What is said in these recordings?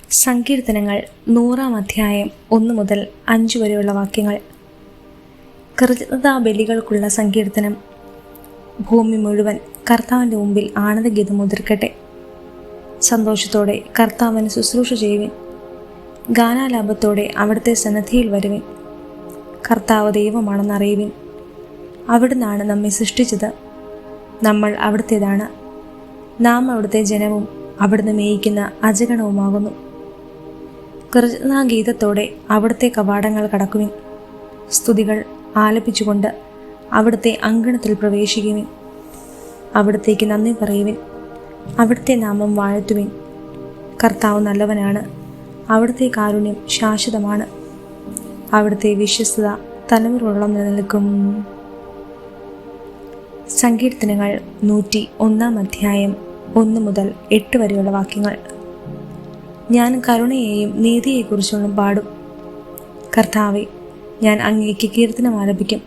സങ്കീർത്തനങ്ങൾ 100-ാം അധ്യായം 1 മുതൽ 5 വരെയുള്ള വാക്യങ്ങൾ. കൃതജ്ഞതാ ബലികൾക്കുള്ള സങ്കീർത്തനം. ഭൂമി മുഴുവൻ കർത്താവിൻ്റെ മുമ്പിൽ ആനന്ദഗീതം മുതിർക്കട്ടെ. സന്തോഷത്തോടെ കർത്താവിന് ശുശ്രൂഷ ചെയ്യുവിൻ. ഗാനാലാപത്തോടെ അവിടുത്തെ സന്നിധിയിൽ വരുവിൻ. കർത്താവ് ദൈവമാണെന്നറിയുവിൻ. അവിടുന്നാണ് നമ്മെ സൃഷ്ടിച്ചത്. നമ്മൾ അവിടുത്തേതാണ്. നാം അവിടുത്തെ ജനവും അവിടുന്ന് മേയിക്കുന്ന അജഗണവുമാകുന്നു. കൃതജ്ഞതാഗീതത്തോടെ അവിടുത്തെ കവാടങ്ങൾ കടക്കുവിൻ. സ്തുതികൾ ആലപിച്ചുകൊണ്ട് അവിടുത്തെ അങ്കണത്തിൽ പ്രവേശിക്കുവിൻ. അവിടുത്തേക്ക് നന്ദി പറയുവിൻ. അവിടുത്തെ നാമം വാഴ്ത്തുവിൻ. കർത്താവ് നല്ലവനാണ്. അവിടുത്തെ കാരുണ്യം ശാശ്വതമാണ്. അവിടുത്തെ വിശ്വസ്തത തലമുറയോളം നിലനിൽക്കും. സങ്കീർത്തനങ്ങൾ 101-ാം അധ്യായം 1 മുതൽ 8 വരെയുള്ള വാക്യങ്ങൾ. ഞാൻ കരുണയെയും നീതിയെക്കുറിച്ചുള്ള പാടും. കർത്താവെ, ഞാൻ അങ്ങേക്ക് കീർത്തനം ആലപിക്കും.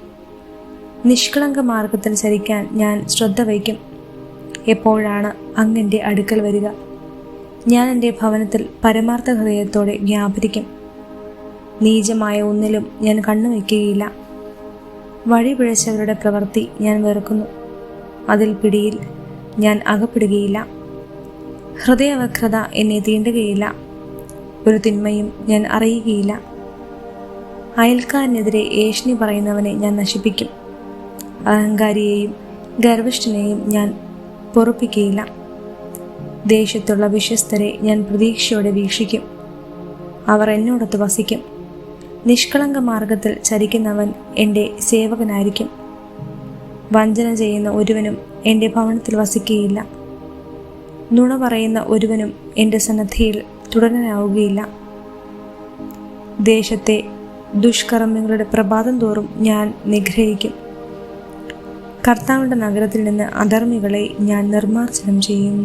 നിഷ്കളങ്ക മാർഗത്തിൽ ചരിക്കാൻ ഞാൻ ശ്രദ്ധ വയ്ക്കും. എപ്പോഴാണ് അങ്ങെൻ്റെ അടുക്കൽ വരിക? ഞാൻ എൻ്റെ ഭവനത്തിൽ പരമാർത്ഥ ഹൃദയത്തോടെ വ്യാപരിക്കും. നീചമായ ഒന്നിലും ഞാൻ കണ്ണുവയ്ക്കുകയില്ല. വഴി പിഴച്ചവരുടെ പ്രവൃത്തി ഞാൻ വെറുക്കുന്നു. അതിൽ പിടിയിൽ ഞാൻ അകപ്പെടുകയില്ല. ഹൃദയവക്രത എന്നെ തീണ്ടുകയില്ല. ഒരു തിന്മയും ഞാൻ അറിയുകയില്ല. അയൽക്കാരനെതിരെ ഏഷണി പറയുന്നവനെ ഞാൻ നശിപ്പിക്കും. അഹങ്കാരിയെയും ഗർവിഷ്ഠനെയും ഞാൻ പൊറുപ്പിക്കുകയില്ല. ദേശത്തുള്ള വിശ്വസ്തരെ ഞാൻ പ്രതീക്ഷയോടെ വീക്ഷിക്കും. അവർ എന്നോടൊത്ത് വസിക്കും. നിഷ്കളങ്ക മാർഗത്തിൽ ചരിക്കുന്നവൻ എൻ്റെ സേവകനായിരിക്കും. വഞ്ചന ചെയ്യുന്ന ഒരുവനും എൻ്റെ ഭവനത്തിൽ വസിക്കുകയില്ല. നുണ പറയുന്ന ഒരുവനും എൻ്റെ സന്നദ്ധിയിൽ തുടരാനാവുകയില്ല. ദേശത്തെ ദുഷ്കർമ്മികളുടെ പ്രഭാതം തോറും ഞാൻ നിഗ്രഹിക്കും. കർത്താവിൻ്റെ നഗരത്തിൽ നിന്ന് അധർമ്മികളെ ഞാൻ നിർമ്മാർജ്ജനം ചെയ്യും.